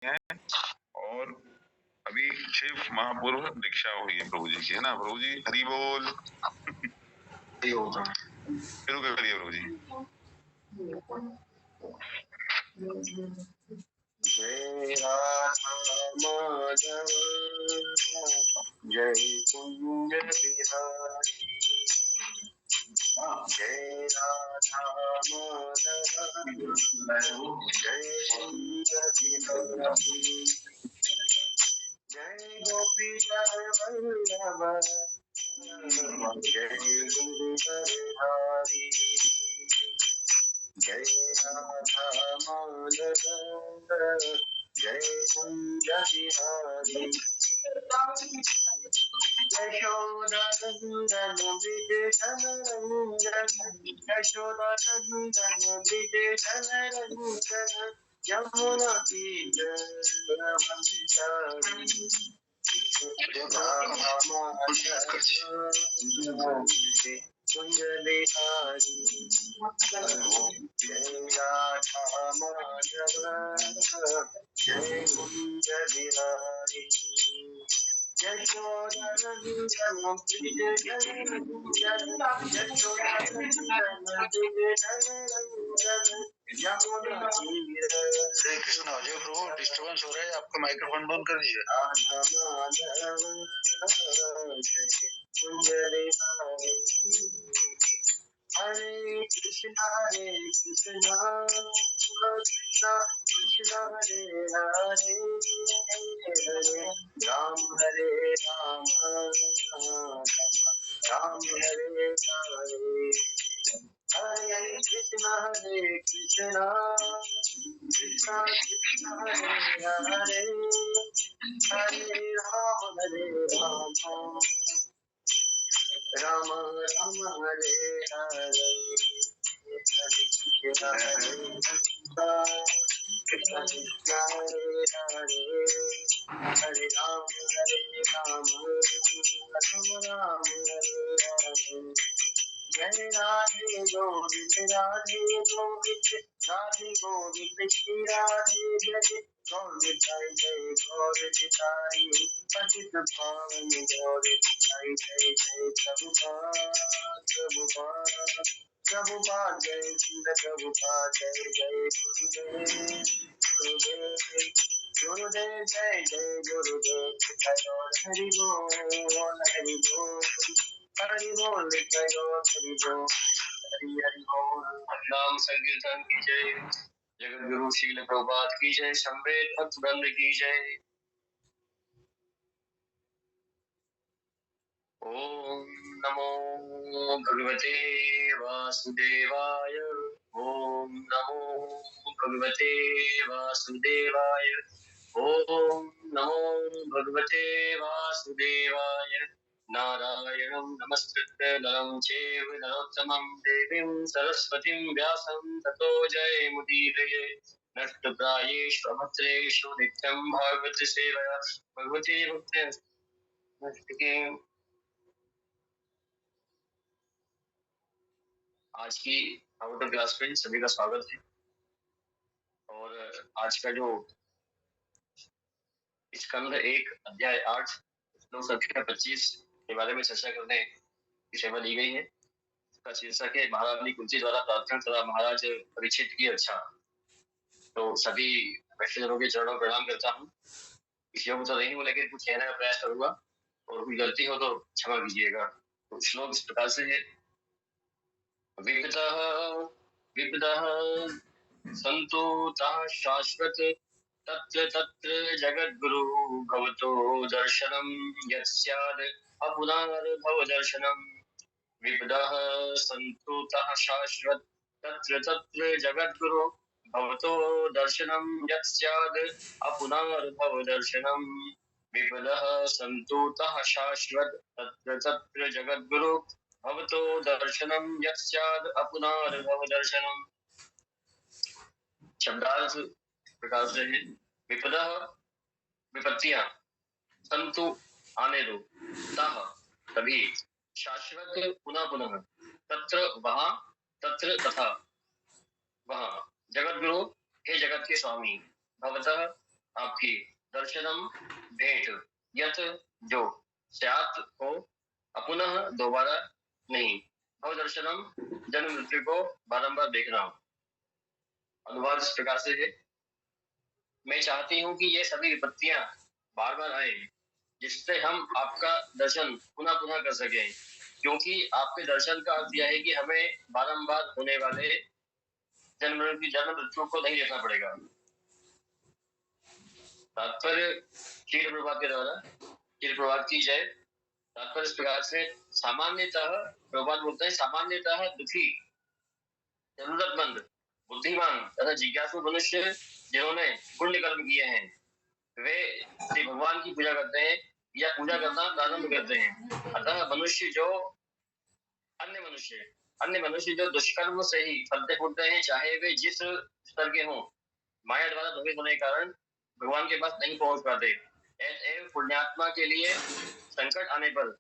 हैं और अभी 6 माह पूर्व दीक्षा हुई है प्रभु जी की, है ना प्रभु जी? हरि बोल। शुरू करिए प्रभु जी। जय राधा माधव जय कुंज बिहारी, जय राधा माधव जय कुंज बिहारी, जय गोपी जय वल्लभ जय गिरिधारी, जय राधा माधव जय कुंज बिहारी, यशोदा नंदन विजय रंजन, यशोदा नंदन विजय रंजन, यमुना तीर वंचारी, कुंज बिहारी, जय राधा माधव जय कुंज बिहारी, यशोदा नंदन विजय रंजन, यशोदा नंदन विजय रंजन, यमुना तीर। श्री कृष्ण अजय प्रभु, डिस्टर्बेंस हो रहा है, आपका माइक्रोफोन बंद कर दीजिए। राधा माधव जय कुंज बिहारी, हरे कृष्णा कृष्णा कृष्णा हरे हरे, हरे राम राम हरे हरे, हरे कृष्णा कृष्णा कृष्णा हरे हरे, हरे राम राम राम हरे हरे, हरे कृष्णा कृष्णा कृष्णा हरे हरे, हरे राम राम राम हरे हरे, जय राधे गोविंद राधे गोविंद, राधे गोविंद श्री राधे जय गौर जय गौर निताई, पतित पावन गौर निताई, जय जय प्रभुपाद प्रभुपाद जय श्री प्रभुपाद, जय जय गुरुदेव गुरुदेव जय जय गुरुदेव, हरि बोल हरि बोल, हरि बोल जय हरि बोल, हरि हरि बोल। नाम संकीर्तन की जय, जगत गुरु शील प्रभुपाद की जय, संवेद भक्त वृंद की जय। ओम नमो भगवते वासुदेवाय, ओम नमो भगवते वासुदेवाय, ओम नमो भगवते वासुदेवाय, नारायणं नमस्कृत्य नरं चैव नरोत्तमं देवीं सरस्वतीं व्यासं ततो जयमुदीरये, नष्टप्रायेषु अभद्रेषु नित्यं भागवत सेवया भगवती भक्ति। आज की भागवत क्लास में सभी का स्वागत है, और आज का जो स्कंद 1 अध्याय 8 श्लोक संख्या 25 के बारे में चर्चा करने की सेवा दी गई है। इसका शीर्षक है महारानी कुंती द्वारा प्रार्थना तथा महाराज परीक्षित की अच्छा। तो सभी वैष्णवजनों के चरणों में प्रणाम करता हूँ। इस योग तो नहीं हूँ, लेकिन कुछ कहने का प्रयास करूंगा और कोई गलती हो तो क्षमा कीजिएगा। तो श्लोक इस प्रकार से है, विपदः संतो ताः शाश्वत तत्र तत्र जगद्गुरु भवतो दर्शनं यत् स्याद् अपुनर्भव दर्शनं। विपदः संतो ताः शाश्वत तत्र तत्र जगद्गुरु भवतो दर्शनं यत् स्याद् अपुनर्भव दर्शनं। विपदः संतो ताः शाश्वत तत्र तत्र जगद्गुरु भवतो दर्शनं यत् स्याद् अपुनर्भव दर्शनं। शब्दार्थ प्रकार से है, विपदा विपत्तियां, संतु आने दो, तह तभी, शाश्वत पुनः पुनः, तत्र वहां, तत्र तथा वहां, जगत गुरु हे जगत के स्वामी, भवतः आपकी दर्शनम भेंट यत जो स्यात् हो अपुनः दोबारा नहीं, भव दर्शनम जन्म मृत्यु को बारंबार देखना। अनुवाद इस प्रकार से है, मैं चाहती हूँ कि ये सभी विपत्तियां बार बार आए जिससे हम आपका दर्शन पुनः पुनः कर सकें, क्योंकि आपके दर्शन का अर्थ यह है कि हमें बारंबार होने वाले जन्म मृत्यु को नहीं देखना पड़ेगा। तात्पर्य शील प्रभात के द्वारा, शील प्रभात की जय। तात्पर्य इस प्रकार से, सामान्यतः प्रभात बोलते हैं, सामान्यतः दुखी, जरूरतमंद, बुद्धिमान तथा जिज्ञासु मनुष्य जिन्होंने पुण्य कर्म किए हैं वे श्री भगवान की पूजा करते हैं या पूजा करना प्रारंभ करते हैं। अतः अन्य मनुष्य जो दुष्कर्म से ही फलते फूटते हैं, चाहे वे जिस स्तर के हों, माया द्वारा भ्रमित होने के कारण भगवान के पास नहीं पहुंच पाते। ऐसे पुण्यात्मा के लिए संकट आने पर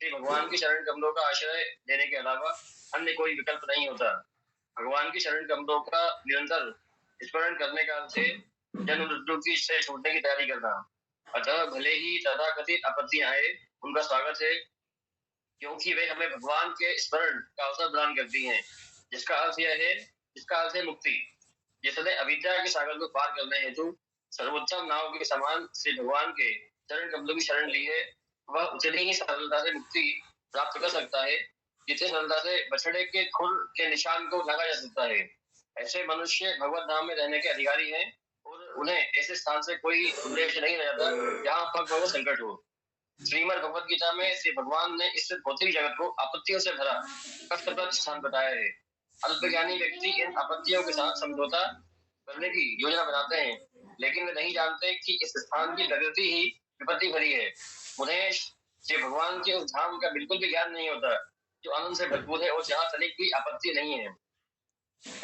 श्री भगवान की शरण कमलों का आश्रय देने के अलावा अन्य कोई विकल्प नहीं होता। भगवान की शरण कमलों का निरंतर स्मरण करने का अर्थ है जन्म मृत्यु की से छूटने की तैयारी करना। अतः भले ही तथाकथित आपत्तियां आए, उनका स्वागत है, क्योंकि वे हमें भगवान के स्मरण का अवसर प्रदान करती हैं, जिसका अर्थ है मुक्ति। जिसने अविद्या के सागर को पार करने हेतु सर्वोत्तम नाव के समान श्री भगवान के चरण कमलों की शरण ली है, वह उतनी ही सरलता से मुक्ति प्राप्त कर सकता है जितनी सरलता से बछड़े के खुर के निशान को लगा जा सकता है। ऐसे मनुष्य भगवत धाम में रहने के अधिकारी हैं और उन्हें ऐसे स्थान से कोई उद्देश्य नहीं रह जाता जहाँ पग पग संकट हो। श्रीमद् भगवद गीता में श्री भगवान ने इस भौतिक जगत को आपत्तियों से भरा कष्टप्रद स्थान बताया है। अल्पज्ञानी व्यक्ति इन आपत्तियों के साथ समझौता करने की योजना बनाते हैं, लेकिन वे नहीं जानते कि इस स्थान की प्रकृति ही विपत्ति भरी है। उन्हें श्री भगवान के उस धाम का बिल्कुल भी ज्ञान नहीं होता जो आनंद से भरपूर है और जहाँ तनिक भी आपत्ति नहीं है।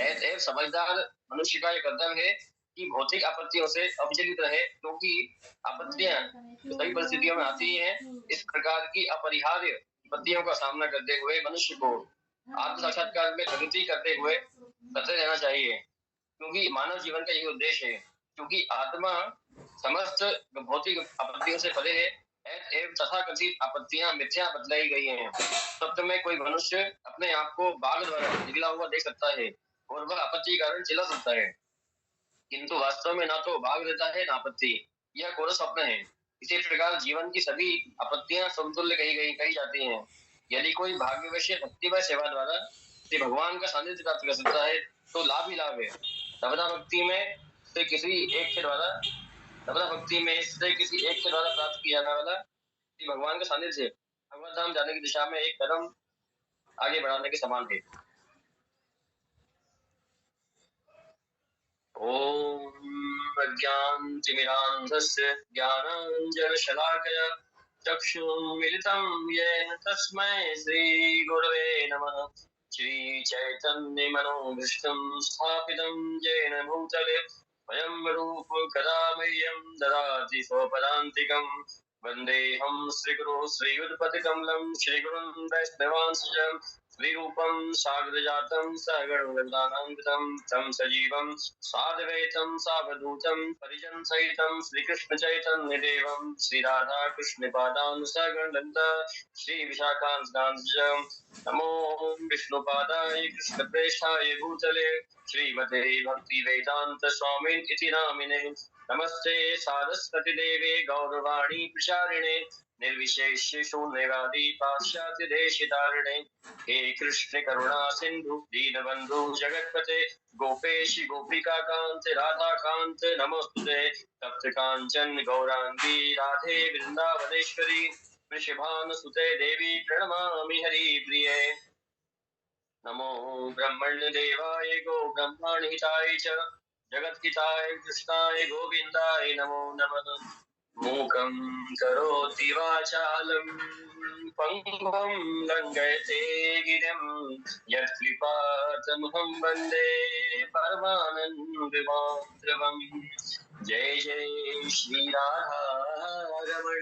ऐसे समझदार मनुष्य का यह कर्तव्य है कि भौतिक आपत्तियों से अविचलित रहे, क्योंकि आपत्तियां सभी परिस्थितियों में आती हैं। इस प्रकार की अपरिहार्य विपत्तियों का सामना करते हुए मनुष्य को आत्म साक्षात्कार में प्रगति करते हुए करते रहना चाहिए, क्योंकि मानव जीवन का यही उद्देश्य है। क्योंकि आत्मा समस्त भौतिक आपत्तियों से परे है एवं तथाकथित आपत्तियां मिथ्या बतलाई गई हैं। सत्य में कोई मनुष्य अपने आप को बाघ द्वारा निकला हुआ देख सकता है और वह आपत्ति के कारण चिल्ला सकता है, किंतु वास्तव में ना तो बाघ रहता है ना आपत्ति। यह कोरा स्वप्न है। इसी प्रकार जीवन की सभी आपत्तियां समतुल्य कही जाती हैं। यदि कोई भाग्यवश भक्तिमय सेवा द्वारा श्री भगवान का सानिध्य प्राप्त कर सकता है तो लाभ ही लाभ है। तबला भक्ति में से किसी एक के द्वारा प्राप्त किया जाने वाला श्री भगवान का सानिध्य भगवत धाम जाने की दिशा में एक कदम आगे बढ़ाने के समान है। ओम अज्ञानतिमिरान्धस्य ज्ञानाञ्जनशलाकया चक्षुरुन्मिलितं येन तस्मै श्रीगुरवे नमः। श्रीचैतन्यमनोभीष्टं स्थापितं येन भूतले स्वयं रूपकदा मह्यं ददाति स्वपदान्तिकम्। वन्देऽहं श्रीगुरो श्रीयुतपतिकमलं श्रीगुरुं वैष्णवांश्च श्रीरूपं साग्रजातं सहगणवृन्दानान्वितं तं सजीवं साद्वैतं सावधूतं परिजन सहितं श्रीकृष्णचैतन्यदेवं श्रीराधाकृष्णपादान् सहगणललिता श्रीविशाखान्तां नमो विष्णुपादाय कृष्णप्रेष्ठाय भूतले श्रीमते भक्तिवेदान्त स्वामिन् इति नामिने। नमस्ते सारस्वती देवे गौरवाणी प्रचारिणे निर्विशेष्य शून्यवादी पाश्चात्य देशतारिणे। हे कृष्ण करुणा सिंधु दीनबंधु जगतपते गोपेश गोपिका कांत राधा कांत नमोस्तुते। तप्त कांचन गौरांगी राधे वृंदावनेश्वरी वृषभानुसुते देवी प्रणमामि हरिप्रिये। नमो ब्रह्मण्य देवाय गो ब्रह्मणहिताय च जगद्हिताय कृष्णाय गोविन्दाय नमो नमः। मूकं करोति वाचालं पङ्गुं लङ्घयते गिरिं यत्कृपातमहं वन्दे परमानन्दमाधवम्। जय जय श्रीराधारमण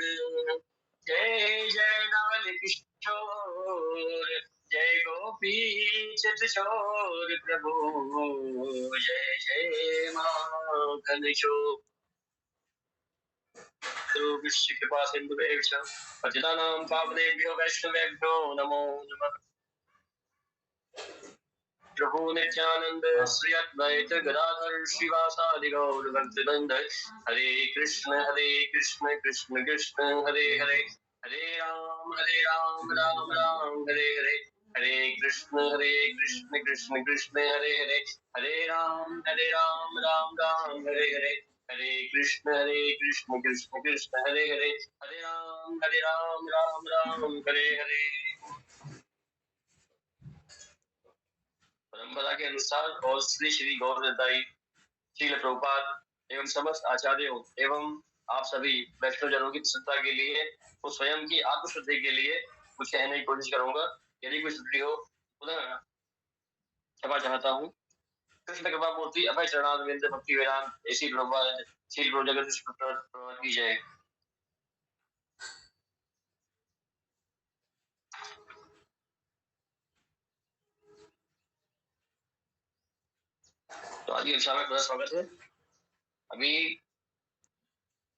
जय जय नवल किशोर जय गोपी चितचोर प्रभु जय जय माखन चोर। योगिश्च कृपा सिन्धुभ्यः च पतितानां पावनेभ्यो वैष्णवेभ्यो नमो नमः। प्रभु नित्यानंद श्री अद्वैत गदाधर श्रीवासादि गौर भक्तवृंद हरे कृष्ण कृष्ण कृष्ण हरे हरे हरे राम राम हरे हरे हरे कृष्ण कृष्ण कृष्ण हरे हरे हरे राम राम हरे हरे हरे कृष्ण कृष्ण कृष्ण हरे हरे हरे राम राम हरे हरे। परंपरा के अनुसार और श्री श्री गौरदाई श्रील प्रभुपाद एवं समस्त आचार्यों एवं आप सभी वैष्णव जनों की प्रसन्नता के लिए और स्वयं की आत्मशुद्धि के लिए कुछ कहने की कोशिश करूंगा। यदि कोई त्रुटि हो पुनः क्षमा चाहता हूँ। कृष्ण कृपा मूर्ति अभय चरणारविंद भक्ति वेदांत ऐसी प्रभुपाद श्री प्रभु जगत की जय। तो आज की कक्षा में पूरा स्वागत है। अभी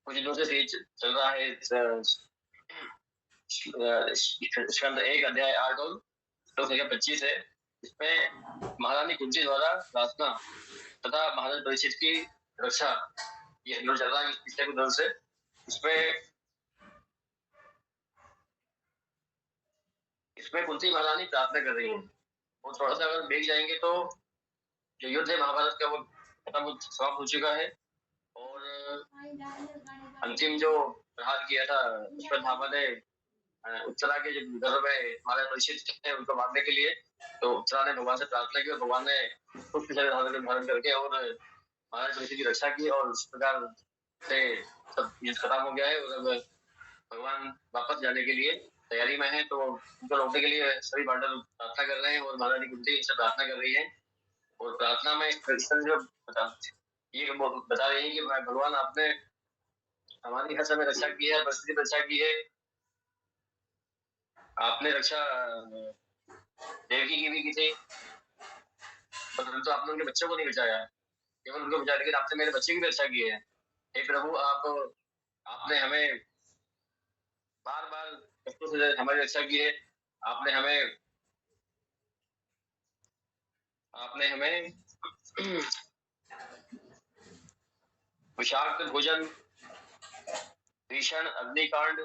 कुछ दिनों से चल रहा है स्कंद 1 अध्याय 8 और श्लोक संख्या 25 है। इसमें महारानी कुंती द्वारा प्रार्थना तथा महाराज परीक्षित की रक्षा ये चल रहा है पिछले कुछ दिनों से। इसमें कुंती महारानी प्रार्थना कर रही है और थोड़ा सा अगर देख जाएंगे तो जो युद्ध है महाभारत का वो खत्म समाप्त हो चुका है और अंतिम जो प्रहार किया था अश्वत्थामा ने उत्तरा के जो घर में महाराज परीक्षित थे उनको मारने के लिए, तो उत्तरा ने भगवान से प्रार्थना की और भगवान ने पुष्प धारण करके और महाराज परीक्षित की रक्षा की और उस प्रकार से सब युद्ध खत्म हो गया है और अब भगवान वापस जाने के लिए तैयारी में है। तो उनको लौटने के लिए सभी पांडव प्रार्थना कर रहे हैं और महारानी कुंती से प्रार्थना कर रही है और प्रार्थना में ये बता रही है कि भगवान आपने हमारी हर समय रक्षा की है, परिस्थिति में रक्षा की है। आपने रक्षा देवकी की भी की थी परंतु आपने उनके बच्चों को नहीं बचाया, केवल उनको बचा, लेकिन आपने मेरे बच्चे की भी रक्षा की है। हे प्रभु आपने हमें बार बार कष्टों से हमारी रक्षा की है। आपने हमें विषाक्त भोजन, भीषण अग्निकांड,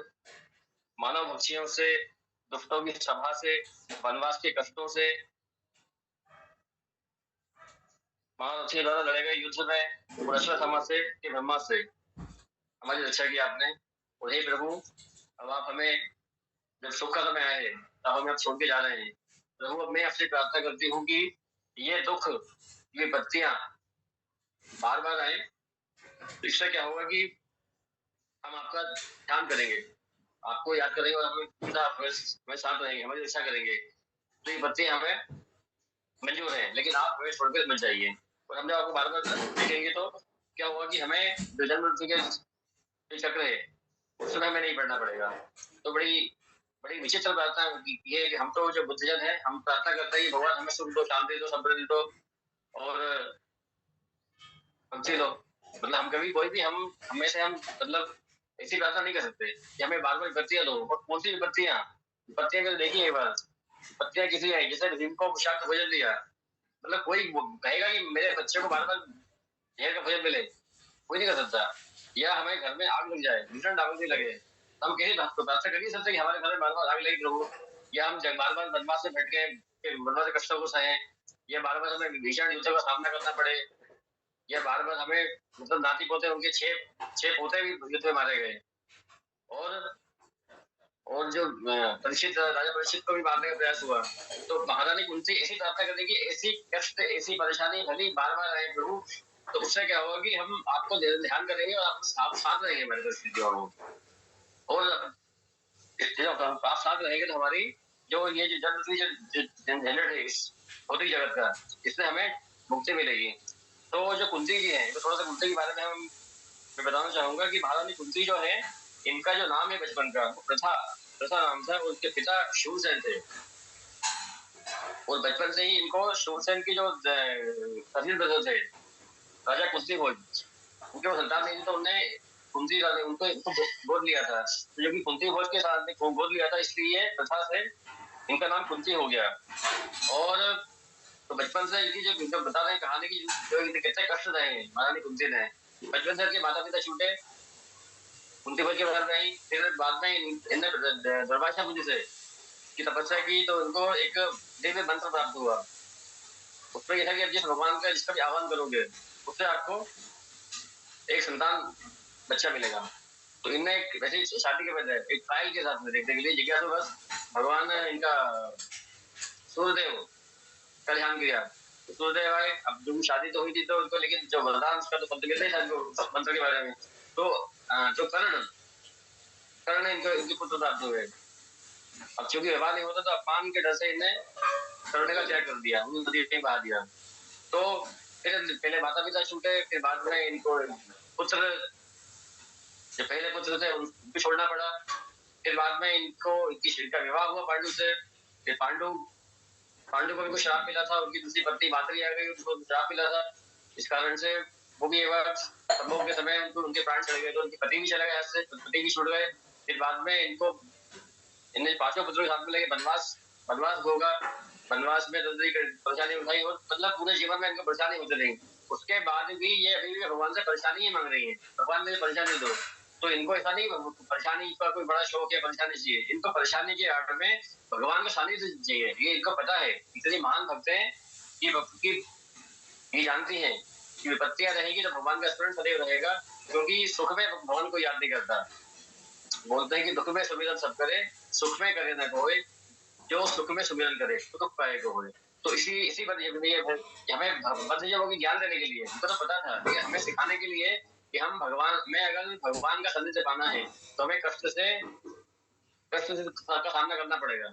मानव भक्षियों से, दुष्टों की सभा से, वनवास के कष्टों से, महारथी द्वारा लड़े गए युद्ध में और अश्वत्थामा से के ब्रह्मा से हमारी रक्षा की आपने। और हे प्रभु अब आप हमें जब सुख का समय आए तब हमें आप छोड़ के जा रहे हैं। प्रभु अब मैं आपसे प्रार्थना करती हूँ कि ये दुख, ये विपत्तियां बार बार आए तो इससे क्या होगा कि हम आपका ध्यान करेंगे, आपको याद करेंगे और हमें साथ रहेंगे, हमारी रक्षा करेंगे। तो ये विपत्तियां हमें मंजूर है, लेकिन आप हमें छोड़कर मत जाइए। और हम जब आपको बार बार देखेंगे तो क्या होगा कि हमें जो जन्म मृत्यु के चक्र है उसमें हमें नहीं पड़ना पड़ेगा। तो बड़ी विचित्र प्रार्थना ये है कि हम तो जो बुद्धजन है हम प्रार्थना करते हैं कि भगवान हमें सुख दो, शांति दो, समृद्धि दो और भक्ति दो। मतलब हम कभी कोई भी हमेशा हम मतलब ऐसी प्रार्थना नहीं कर सकते कि हमें बार बार विपत्तियां दो। और कौन सी विपत्तियां अगर देखिए एक बार विपत्तियां किसी है जैसे जिनको विषाक्त भोजन दिया, मतलब कोई कहेगा कि मेरे बच्चे को बार बार जहर का भोजन मिले, कोई नहीं कर सकता। या हमें घर में आग लग जाए, भीषण आग नहीं लगे, हम किसी प्रार्थना कर नहीं सकते कि हमारे घर में बार बार आग लगी प्रभु, या हम बार बार वनवास से भटके वनवास के कष्टों को सहें, या बार बार हमें भीषण युद्ध का सामना करना पड़े, या बार बार हमें मतलब नाती पोते उनके छह पोते भी युद्ध में मारे गए और जो परीक्षित राजा परीक्षित को भी मारने का प्रयास हुआ। तो महारानी कुंती ऐसी प्रार्थना करती कि ऐसी कष्ट ऐसी परेशानी भली बार बार आए प्रभु, तो उससे क्या होगा कि हम आपको ध्यान करेंगे और आप साथ रहेंगे हमारी परिस्थितियों में। और आप साथ रहेंगे तो हमारी जो ये जो झंझट है इस भौतिक जगत का, इससे हमें मुक्ति मिलेगी। तो जो कुंती जी है, तो थोड़ा सा कुंती के बारे में मैं बताना चाहूंगा कि महारानी कुंती जो है, इनका जो नाम है बचपन का प्रथा नाम था। उनके पिता शूरसेन थे और बचपन से ही इनको शूरसेन की जो कजिन ब्रदर थे राजा कुंती भोज, उनके वो संतान नहीं थी, तो उन्हें कुंती ने उनको गोद लिया था, तो जो कि कुंती भोज के साथ में गोद लिया था, इसलिए प्रथा से इनका नाम कुंती हो गया। और तो बचपन से इनकी जो बता रहे हैं कहानी की, जो कितने कष्ट रहे हैं महारानी कुंती ने। बचपन से इनके माता पिता छूटे, कुंती भोज के बाद में, फिर बाद में इन्हें दुर्वासा मुनि से की तपस्या की, तो उनको एक दिव्य मंत्र प्राप्त हुआ। उसमें यह है कि अब जिस भगवान का जिसका भी आह्वान करोगे उससे आपको एक संतान बच्चा मिलेगा। तो इनने एक वैसे शादी के पहले एक ट्रायल के साथ में देखने के लिए जिज्ञासु बस भगवान इनका सूर्यदेव का ध्यान किया। तो सूर्यदेव आए, अब जो शादी तो हुई थी तो उनको, लेकिन जो वरदान उसका तो शब्द मिलता है मंत्र के बारे में, तो जो कर्ण इनके पुत्र प्राप्त हुए। अब चूंकि व्यवहार नहीं होता तो अपमान के डर से इन्हें कर्ण का त्याग कर दिया, उन्हें नदी में बहा दिया। तो फिर पहले माता पिता छूटे, फिर बाद में इनको पुत्र, जो पहले पुत्र थे उनको छोड़ना पड़ा। फिर बाद में इनका विवाह हुआ पांडु से। फिर पांडु को भी श्राप मिला था, उनकी दूसरी पत्नी मातरी आ गई, उनको श्राप मिला था। इस कारण से वो भी एक बार संभोग के समय उनके प्राण चले गए, तो उनके पति भी चले गए, ऐसे पति भी छूट गए। फिर बाद में इन्हें पांचों पुत्रों के साथ में लगे वनवास होगा। वनवास में परेशानी उठाई, और मतलब पूरे जीवन में इनको परेशानी होती रही। उसके बाद भी ये अभी भी भगवान से परेशानी ही मांग रही है, भगवान मुझे परेशानी दो। तो इनको ऐसा नहीं परेशानी का कोई बड़ा शौक है, परेशानी चाहिए इनको, परेशानी के आड़ में भगवान का सानिध्य चाहिए। ये इनको पता है, इतनी महान भक्त है कि ये जानती है कि विपत्तियां रहेगी तो भगवान का स्मरण सदैव रहेगा, क्योंकि सुख में भगवान को याद नहीं करता। बोलते हैं कि दुख में सुमिरन सब करे, सुख में करे न कोई, जो सुख में सुमिरन करे तो दुख पाएगा होए। तो इसी पर हमें बद्धजनों की ज्ञान देने के लिए, उनको तो पता था, लेकिन हमें सिखाने के लिए कि हम अगर भगवान का सानिध्य पाना है तो हमें कष्ट से का सामना करना पड़ेगा।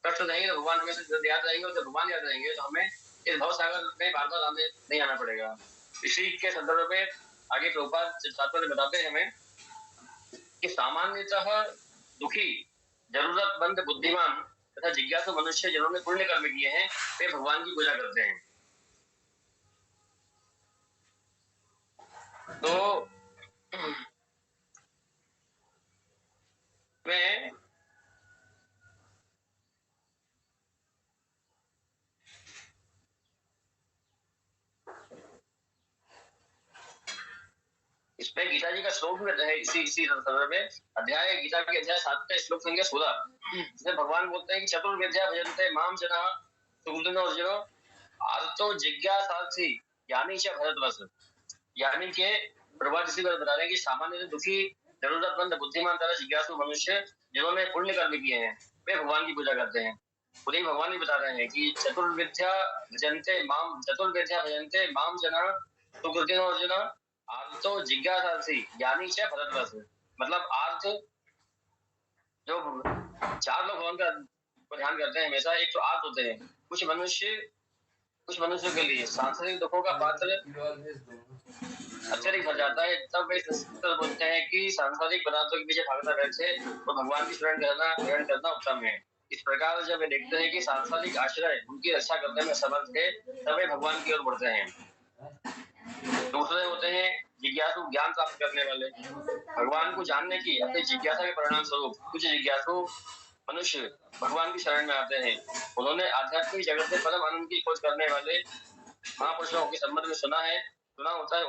कष्ट रहेंगे तो भगवान हमें याद रहेंगे, और जब भगवान याद रहेंगे तो हमें इस भव सागर में बार बार नहीं आना पड़ेगा। इसी के संदर्भ में आगे प्रभुपाद तात्पर्य बताते हैं हमें कि सामान्यतः दुखी, जरूरतमंद, बुद्धिमान तथा जिज्ञासु मनुष्य जिन्होंने पुण्य कर्म किए हैं वे भगवान की पूजा करते हैं। तो मैं इसमें गीता जी का श्लोक भी है इसी संदर्भ में। गीता के अध्याय 7 का श्लोक संख्या 16, जिसमें भगवान बोलते हैं कि चतुर्विद्या भजन्ते माम जना सुकृतिनो अर्जुनो आर्तो जिज्ञासार्थी यानी च भरतवश। यानी के प्रभात इसी बात बता रहे हैं कि सामान्य दुखी, जरूरतमंद, बुद्धिमान तथा जिज्ञासु मनुष्य जिन्होंने पुण्य कर्म किए हैं वे भगवान की पूजा करते हैं। खुद ही भगवान भी बता रहे हैं कि चतुर्विद्या भजन्ते माम जना सुकृतिनो अर्जुन आर्तो जिज्ञासार्थी यानी च भरतवश। मतलब आर्त, जो 4 लोग भगवान का ध्यान करते हैं हमेशा, एक तो आर्त होते हैं। कुछ मनुष्यों के लिए सांसारिक दुखों का पात्र अत्यधिक भर जाता है, तब वे बोलते हैं कि सांसारिक पदार्थों के पीछे भागना व्यर्थ से तो भगवान की शरण करना उत्तम है। इस प्रकार जब वे देखते हैं कि सांसारिक आश्रय उनकी रक्षा करने में समर्थ है, तब वे भगवान की ओर बढ़ते हैं। दूसरे होते हैं जिज्ञासु, ज्ञान प्राप्त करने वाले, भगवान को जानने की अपनी जिज्ञासा के परिणाम स्वरूप कुछ जिज्ञासु मनुष्य भगवान की शरण में आते हैं। उन्होंने आध्यात्मिक जगत से परम आनंद की खोज करने वाले महापुरुषों के संबंध में सुना होता है,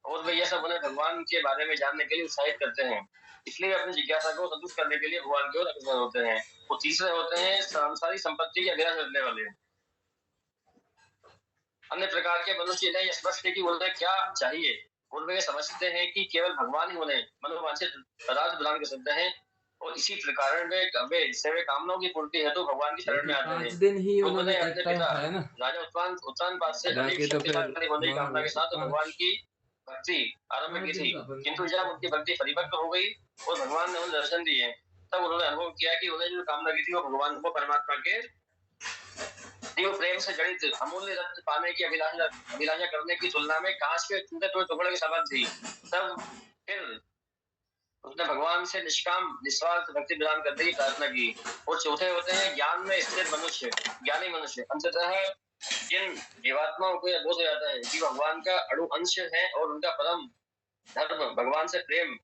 और वे यह सब उन्हें भगवान के बारे में जानने के लिए उत्साहित करते हैं। इसलिए वे अपनी जिज्ञासा को संतुष्ट करने के लिए भगवान की ओर अग्रसर होते हैं। वो तीसरे होते हैं सांसारिक संपत्ति के अभिलाष रखने वाले। अन्य प्रकार के मनुष्य इन्हें स्पष्ट है कि उन्हें क्या चाहिए, और वे समझते हैं कि केवल भगवान ही उन्हें मनोवांछित पदार्थ प्रदान कर सकते हैं, और इसी प्रकार वे कामनाओं की पूर्ति हेतु भगवान की शरण में आते हैं। दिन ही उन्होंने अपने पिता राजा उत्तानपाद से अधिक शक्तिशाली होने की कामना के साथ भगवान की भक्ति आरंभ की थी, किंतु जब उनकी भक्ति परिपक्व हो गई और भगवान ने उन्हें दर्शन दिए, तब उन्होंने अनुभव किया कि उन्हें जो कामना की थी वो भगवान को परमात्मा के दिव्य प्रेम से जड़ित अमूल्य रत्न पाने की अभिलाषा करने की तुलना में कांच के टुकड़े के समान थी। तब फिर उसने भगवान से निष्काम निस्वार्थ भक्ति प्रदान करने की प्रार्थना की। और चौथे होते हैं ज्ञान में स्थित मनुष्य, ज्ञानी मनुष्य। अंततः जिन जीवात्माओं को यह बोध हो जाता है कि भगवान का अणु अंश है और उनका परम धर्म, भगवान से प्रेम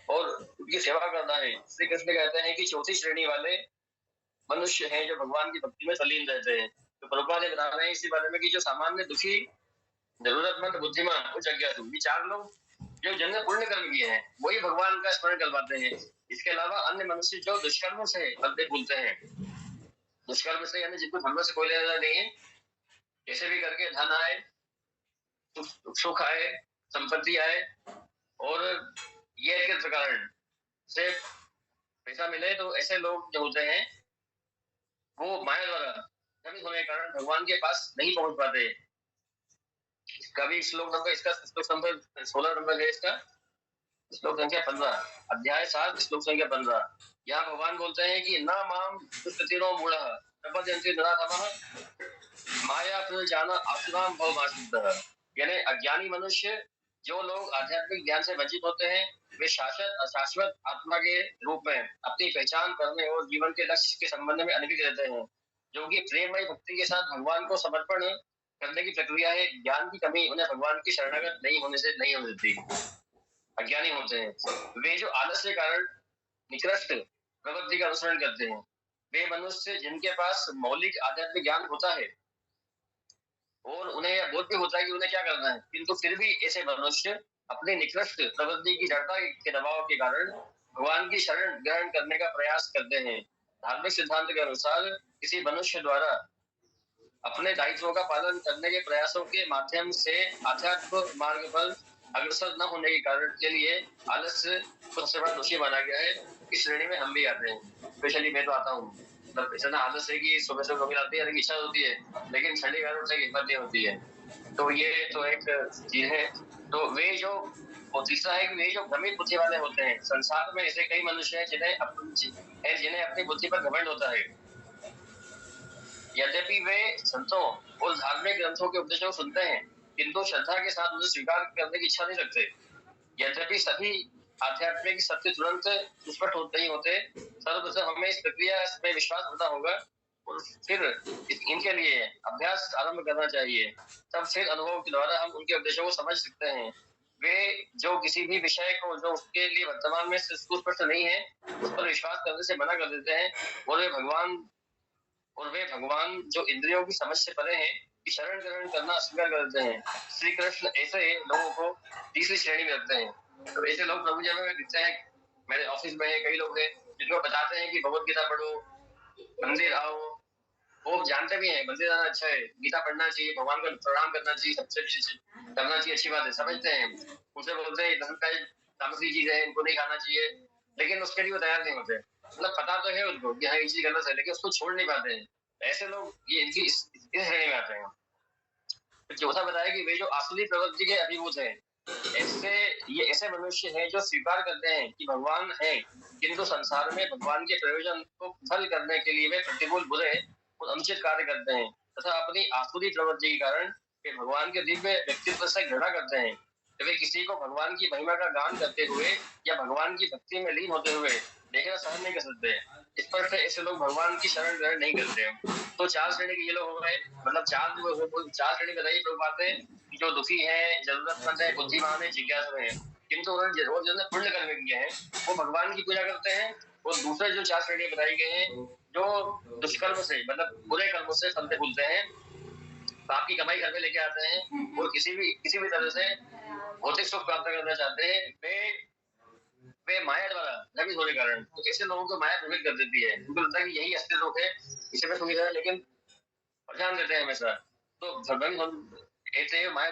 और उनकी सेवा करना है। श्री कृष्ण कहते हैं कि चौथी श्रेणी वाले मनुष्य हैं जो भगवान की भक्ति में तल्लीन रहते हैं। तो प्रभुपाद ये बता रहे हैं इसी बारे में कि जो सामान्य दुखी, जरूरतमंद, बुद्धिमान और जिज्ञासु, ये चार लोग जो जिनने पुण्य कर्म किए हैं वही भगवान का स्मरण कर पाते हैं। इसके अलावा अन्य मनुष्य जो दुष्कर्म से फलते भूलते हैं, दुष्कर्म से यानी जिनको धर्म से कोई लेना नहीं है, कैसे भी करके धन आए, सुख आए, संपत्ति आए और ये के कारण से पैसा मिले, तो ऐसे लोग जो होते हैं वो माया द्वारा भ्रमित होने के कारण भगवान के पास नहीं पहुंच पाते। कभी श्लोक नंबर इसका श्लोक नंबर 16 नंबर है इसका, श्लोक संख्या 15, अध्याय 7 श्लोक संख्या 15। यहाँ भगवान बोलते हैं कि न माम दुष्कृतिनो मूढ़ः प्रपद्यन्ते नराधमः माया प्रजाना आसुराम भवमाश्रितः। यानी अज्ञानी मनुष्य, जो लोग आध्यात्मिक ज्ञान से वंचित होते हैं, वे शाश्वत आत्मा के रूप में अपनी पहचान करने और जीवन के लक्ष्य के संबंध में अनभिज्ञ रहते हैं, जो कि प्रेममय भक्ति के साथ भगवान को समर्पण करने की प्रक्रिया है। ज्ञान की कमी उन्हें भगवान की शरणागत नहीं होने से नहीं हो देती। अज्ञानी होते हैं वे जो आलस्य के कारण निकृष्ट प्रवृत्ति का अनुसरण करते हैं। वे मनुष्य जिनके पास मौलिक आध्यात्मिक ज्ञान होता है और उन्हें यह बोध भी होता है कि उन्हें क्या करना है, किंतु फिर भी ऐसे मनुष्य अपनी निकृष्ट प्रवृत्ति की जड़ता के दबाव के कारण भगवान की शरण ग्रहण करने का प्रयास करते हैं। धार्मिक सिद्धांत के अनुसार किसी मनुष्य द्वारा अपने दायित्वों का पालन करने के प्रयासों के माध्यम से आध्यात्म मार्ग पर अग्रसर न होने के कारण के लिए आलस्य को सबसे बड़ा दोषी माना गया है। इस श्रेणी में हम भी आते हैं, स्पेशली मैं तो आता हूँ। मतलब इतना आलस्य है कि सुबह सुबह कभी आती है, इच्छा होती है, लेकिन ठंडी कारण से हिम्मत नहीं होती है। तो ये तो एक चीज है। तो वे जो, और तीसरा है कि वे जो भ्रमित बुद्धि वाले होते हैं। संसार में ऐसे कई मनुष्य हैं जिन्हें अपनी बुद्धि पर घमंड होता है। यद्यपि वे संतों और धार्मिक ग्रंथों के उपदेशों को सुनते हैं, किंतु श्रद्धा के साथ उन्हें स्वीकार करने की इच्छा नहीं रखते। यद्यपि सभी आध्यात्मिक सत्य तुरंत स्पष्ट होते ही होते, सर्वप्रथम हमें इस प्रक्रिया में विश्वास होना होगा और फिर इनके लिए अभ्यास आरंभ करना चाहिए। तब फिर अनुभव के द्वारा हम उनके उपदेशों को समझ सकते हैं। वे जो किसी भी विषय को जो उसके लिए वर्तमान में सुस्पष्ट नहीं है उस पर विश्वास करने से मना कर देते हैं, और वे भगवान जो इंद्रियों की समझ से परे हैं कि शरण ग्रहण करना अस्वीकार करते हैं। श्री कृष्ण ऐसे लोगों को तीसरी श्रेणी में रखते हैं। तो ऐसे लोग प्रभु जी में दिखते हैं। मेरे ऑफिस में कई लोग हैं जिनको बताते हैं कि भगवत गीता पढ़ो, मंदिर आओ। वो जानते भी हैं मंदिर आना अच्छा है, गीता पढ़ना चाहिए, भगवान को प्रणाम करना चाहिए, सबसे करना चाहिए, अच्छी बात है, समझते हैं। उनसे बोलते हैं तामसी चीज है, इनको नहीं खाना चाहिए, लेकिन उसके लिए वो तैयार नहीं होते। मतलब पता तो है उनको कि हाँ ये चीज गलत है, लेकिन उसको छोड़ नहीं पाते हैं। ऐसे लोग ये इनकी इस श्रेणी में आते हैं। चौथा बताया कि वे जो आसुरी प्रवृत्ति के अभिभूत हैं, ये ऐसे मनुष्य हैं जो स्वीकार करते हैं कि भगवान है, किंतु संसार में भगवान के प्रयोजन को फल करने के लिए वे प्रतिकूल, बुरे और अनुचित कार्य करते हैं तथा अपनी आसुरी प्रवृत्ति के कारण वे भगवान के दिव्य व्यक्तित्व से घृणा करते हैं। वे किसी को भगवान की महिमा का गान करते हुए या भगवान की भक्ति में लीन होते हुए देखना सहन नहीं कर सकते। इस पर से ऐसे लोग भगवान की शरण ग्रहण नहीं करते। तो चार श्रेणी के ये लोग हो गए। मतलब चार श्रेणी बताइए लोग बातें, जो दुखी है, जरूरतमंद है, बुद्धिमान है, जिज्ञासु है, किंतु उन्होंने जिन्होंने पुण्य कर्म किए हैं वो भगवान की पूजा करते हैं। और दूसरे जो चार श्रेणी बताई गई हैं, जो दुष्कर्म से मतलब बुरे कर्मों से फलते फूलते हैं, पाप की कमाई घर में लेके आते हैं और किसी भी तरह से भौतिक सुख प्राप्त करना चाहते हैं, वे माया द्वारा भ्रमित होने के कारण, तो ऐसे लोगों को माया भ्रमित कर देती है। उनको लगता है कि यही असली सुख है, इसे में सुविधा है, लेकिन परेशान रहते हैं हमेशा। तो भ्रमित ऐसे माया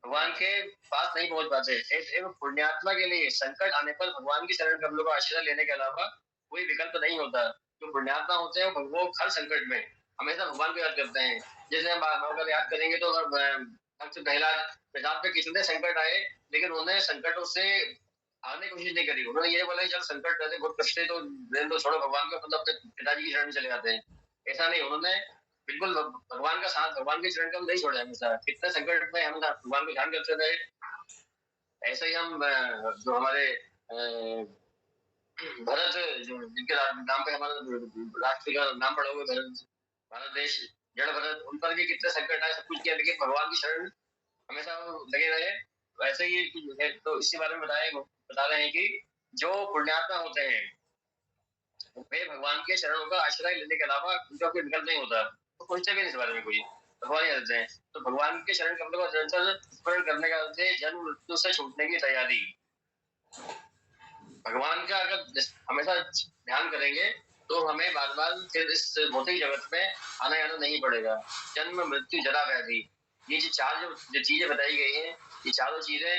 भगवान के पास नहीं पहुंच पाते। ऐसे पुण्यात्मा के लिए संकट आने पर भगवान की शरण कमलों का आश्रय लेने के अलावा कोई विकल्प नहीं होता। जो पुण्यात्मा होते हैं वो हर संकट में हमेशा भगवान को याद करते हैं। जैसे हम अगर याद करेंगे तो भक्त प्रहलाद पे कितने संकट आए, लेकिन उन्हें संकटों से आने की कोशिश नहीं करी। उन्होंने ये बोला चल संकट रहते, बहुत कष्ट है, तो छोड़ो भगवान को, मतलब अपने पिताजी की शरण में चले जाते हैं। ऐसा नहीं, उन्होंने बिल्कुल भगवान का साथ, भगवान के चरण को हम नहीं छोड़े। हमेशा कितने संकट में हम भगवान को ध्यान करते रहे। ऐसे ही हम जो हमारे भरत, जो जिनके नाम पे हमारा राष्ट्र का नाम पड़ा हुआ है, भारत देश, जड़ भरत, उन पर भी कितने संकट आए, सब कुछ किया, लेकिन भगवान की शरण हमेशा लगे रहे। वैसे ही है, तो इसके बारे में बता रहे हैं कि जो पुण्यात्मा होते हैं वे भगवान के चरणों का आश्रय लेने के अलावा उनका कोई विकल्प नहीं होता, तो सोचते भी नहीं इस बारे में कोई, भगवान ही रहते हैं। तो भगवान के चरण कमलों का निरंतर स्मरण करने का अर्थ है जन्म मृत्यु से छूटने की तैयारी। भगवान का अगर हमेशा ध्यान करेंगे तो हमें बार बार फिर इस भौतिक जगत में आना जाना नहीं पड़ेगा। जन्म मृत्यु जरा व्याधि, ये जो चार जो चीजें बताई गई हैं, ये चारों चीजें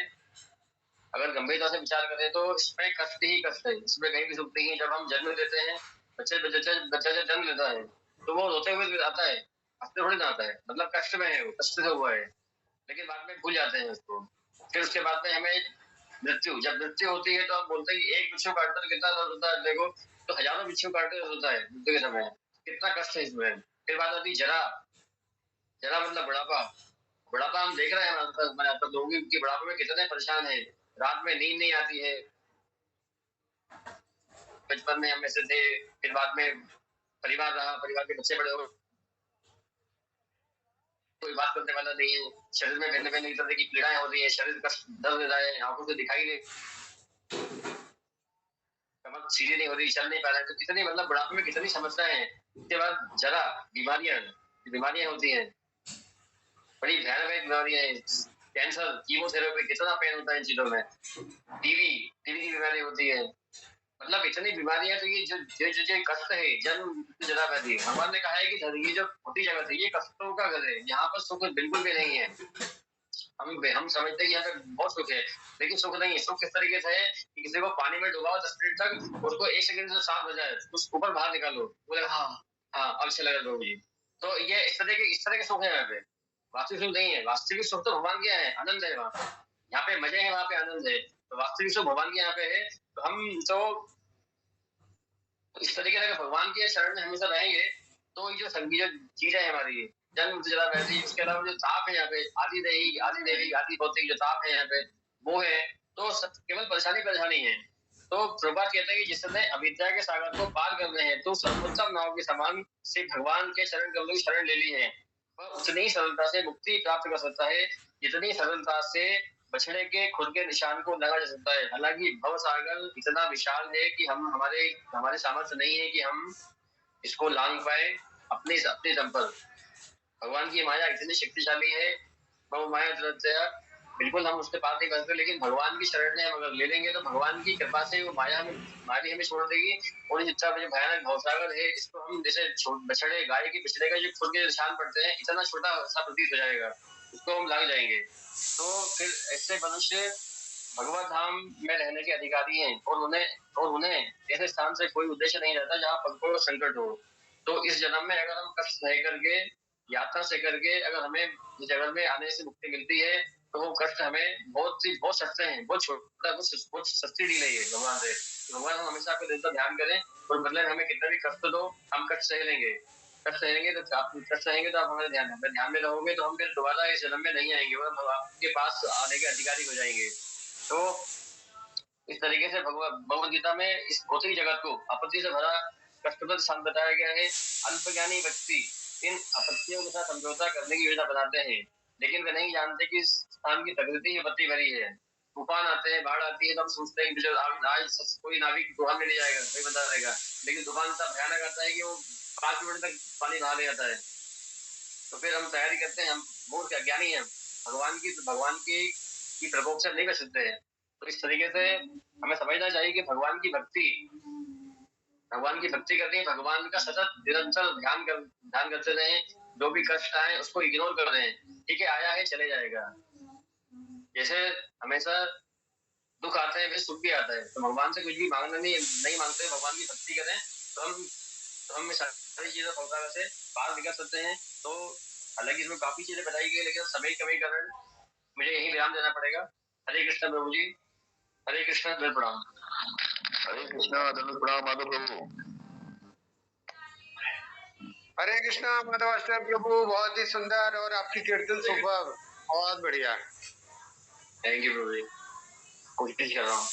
अगर गंभीरता से विचार करें तो इसमें कष्ट ही कष्ट है, इसमें कहीं भी सुख नहीं है। जब हम जन्म लेते हैं, बच्चा जब जन्म लेता है तो वो रोते हुए आता है, हंसते थोड़ी ना आता है, मतलब कष्ट में है, वो कष्ट से हुआ है, लेकिन बाद में भूल जाते हैं उसको। फिर उसके बाद में हमें मृत्यु, जब मृत्यु होती है तो हम बोलते हैं कि एक बिच्छू काटकर कितना दर्द होता है, देखो तो हजारों बिच्छू काटकर दर्द होता है मृत्यु के समय, कितना कष्ट है इसमें। फिर बात आती है जरा, जरा मतलब बुढ़ापा। बुढ़ापा हम देख रहे हैं हमारे आसपास लोग कि बुढ़ापे में कितने परेशान है, रात में नींद नहीं आती है। बचपन में हम ऐसे थे, फिर बाद में परिवार रहा, परिवार के बच्चे बड़े हो, कोई बात करने वाला नहीं है, शरीर में भिन्न भिन्न तरह की पीड़ाएं हो रही है, शरीर का दर्द हो रहा है, आंखों से दिखाई नहीं, कमर सीधी नहीं हो रही, चल नहीं पा रहा है, तो कितनी मतलब बुढ़ापे में कितनी समस्याएं हैं। उसके बाद जरा बीमारियां होती हैं, बड़ी भयानक बीमारियां हैं, कैंसर, कीमोथेरेपी, कितना पेन होता है इन चीजों में, टीवी टीवी की बीमारी होती है, मतलब इतनी बीमारियां। तो ये जो कष्ट है, जन्म जरा व्याधि, भगवान ने कहा है कि ये जो छोटी जगत है ये कष्टों का घर है, यहाँ पर सुख बिल्कुल भी नहीं है। हम समझते हैं कि यहाँ पे बहुत सुख है, लेकिन सुख नहीं है। सुख किस तरीके से है कि किसी को पानी में डुबाओ 10 मिनट तक, उसको 1 सेकंड से साफ हो जाए, उस ऊपर बाहर निकालो, बोले हाँ हाँ अब अच्छा लगा लोगी। तो ये इस तरह के सुख है यहाँ पे, वास्तविक सुख नहीं है। वास्तविक सुख तो भगवान के है, आनंद है वहाँ पे, यहाँ पे मजे है, वहाँ पे आनंद है। तो वास्तविक सुख भगवान के यहाँ पे है। तो हम तो इस तरीके से भगवान के शरण में हमेशा रहेंगे तो ये जो संगीत चीजें है हमारी, जन्म जरा वैसे, उसके अलावा जो ताप है यहाँ पे, आदि देवी आदि भौतिक जो ताप है यहाँ पे वो है, तो केवल परेशानी है। तो प्रभुपाद कहते हैं कि जिसने अविद्या के सागर को पार करने हैं तो सर्वोत्तम नाव के समान से भगवान के शरण कमलों की शरण ले ली है, वह उतनी ही सरलता से मुक्ति प्राप्त कर सकता है जितनी सरलता से बछड़े के खुद के निशान को लगा जा सकता है। हालांकि भव सागर इतना विशाल है कि हम हमारे हमारे सामर्थ्य नहीं है कि हम इसको लांग पाए अपने अपने दम पर। भगवान की माया इतनी शक्तिशाली है, वो माया बिल्कुल हम उसके पास नहीं कर सकते, लेकिन भगवान की शरण में हम अगर ले लेंगे तो भगवान की कृपा से वो माया हमें छोड़ देगी। और जितना भयानक भवसागर है, इसको हम जैसे बछड़े गाय की पिछड़े का जो खुद के निशान पड़ते हैं, इतना छोटा सा प्रतीत हो जाएगा, उसको हम लाग जाएंगे। तो फिर ऐसे मनुष्य भगवत धाम में रहने के अधिकारी हैं, और उन्हें ऐसे स्थान से कोई उद्देश्य नहीं रहता जहाँ पलकों का संकट हो। तो इस जन्म में अगर हम कष्ट सह करके, यात्रा से करके अगर हमें इस जगत में आने से मुक्ति मिलती है, तो वो कष्ट हमें बहुत सस्ते हैं, बहुत छोटा, बहुत सस्ती दी गई है भगवान से। भगवान हम हमेशा आपको दिल ध्यान करें, और बदले में हमें कितना भी कष्ट दो, हम कष्ट सह लेंगे। कष्ट सहेंगे तो आप हमारे ध्यान में रहोगे, तो हम फिर दोबारा इस जन्म में नहीं आएंगे, और हम आपके पास आने के अधिकारी हो जाएंगे। तो इस तरीके से भगवद गीता में इस भौतिक जगत को आपत्ति से भरा कष्टप्रद स्थान बताया गया है। अल्पज्ञानी व्यक्ति इन आपत्तियों के साथ समझौता करने की योजना बनाते हैं, लेकिन वे नहीं जानते कि इस स्थान की प्रकृति ही आपत्ति भरी है। तूफान आते हैं, बाढ़ आती है, तो हम सोचते हैं कि आज कोई नाविक तूफान में नहीं जाएगा, कोई बता देगा, लेकिन तूफान इतना भयानक आता है कि वो 5 मिनट तक पानी नहा ले जाता है। तो फिर हम तैयारी करते हैं, हम मूर्ख अज्ञानी हैं, भगवान की प्रकोप से नहीं बच सकते हैं। तो इस तरीके से हमें समझना चाहिए कि भगवान की भक्ति करनी है, भगवान का सतत निरंतर ध्यान करते रहे, जो भी कष्ट आए उसको इग्नोर कर रहे हैं, ठीक है आया है चले जाएगा। जैसे हमेशा दुख आते हैं, सुख भी आता है, तो भगवान से कुछ भी मांगना नहीं मांगते, भगवान की भक्ति करें तो हम सारी चीजों से पार निकल सकते हैं। तो हालांकि इसमें काफी चीजें बताई गई, लेकिन समय की कमी कारण मुझे यही विराम देना पड़ेगा। हरे कृष्ण प्रभु जी, हरे कृष्ण, दंड प्रणाम। हरे कृष्णा, दंड प्रणाम माधव प्रभु। हरे कृष्णा माधव अष्टम प्रभु, बहुत ही सुंदर, और आपकी कीर्तन सुपर, बहुत बढ़िया। थैंक यू प्रभु जी, कोशिश कर रहा हूँ।